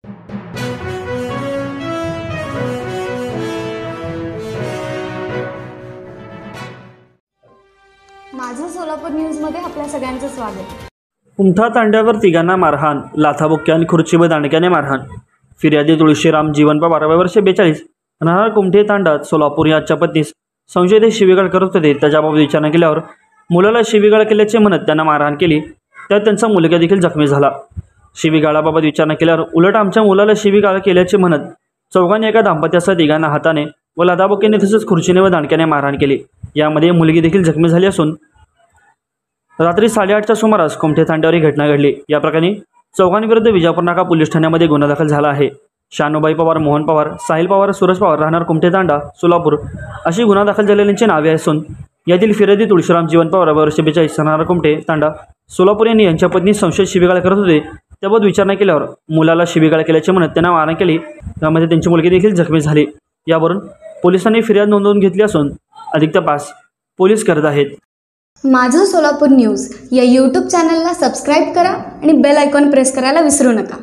माझं सोलापूर न्यूजमध्ये आपल्या सगळ्यांचं स्वागत। उमठा तांड्यावर तिघांना मारहाण, लाथाबुक्क्या आणि खुर्ची व दांडक्याने मारहाण। फिर्यादी तुळशीराम जीवन पवार वर्ष 42 राहणार कुमठे तांडा सोलापूर याच्या पत्नीस संशयित शिवीगाळ करत होते। त्याच्याबाबत विचारणा केल्यावर मुलाला शिवीगाळ केल्याचे म्हणत त्यांना मारहाण केली। त्यात त्यांचा मुलगा देखील जखमी झाला। शिवीगाळाबाबत विचारणा केल्यावर उलट आमच्या मुलाला शिवीगाळ केल्याचे म्हणत चौघांनी एका दाम्पत्यासह तिघांना हाताने व लाथाबुक्क्याने तसेच खुर्चीने व दांडक्याने मारहाण केली। यामध्ये मुलगी देखील जखमी झाली असून रात्री 8:30च्या सुमारास कुमठे तांड्यावर ही घटना घडली। या प्रकरणी चौघांविरुद्ध विजापूर नाका पोलीस ठाण्यामध्ये गुन्हा दाखल झाला आहे। शानूबाई पवार, मोहन पवार, साहिल पवार, सूरज पवार राहणार कुमठे तांडा सोलापूर अशी गुन्हा दाखल झालेल्यांची नावे असून यातील फिर्यादी तुळशीराम जीवन पवार वर्ष 42 राहणार कुमठे तांडा सोलापूर यांनी यांच्या पत्नी संशयित शिवीगाळ करत होते। त्याबाबत विचारणा केल्यावर मुलाला शिवीगाळ केल्याचे म्हणत त्यांना मारहाण केली। त्यामध्ये त्यांची मुलगी देखील जखमी झाली। यावरून पोलिसांनी फिर्याद नोंदवून घेतली असून अधिक तपास पोलीस करत आहेत। माझं सोलापूर न्यूज या यूट्यूब चॅनलला सबस्क्राईब करा आणि बेल आयकॉन प्रेस करायला विसरू नका।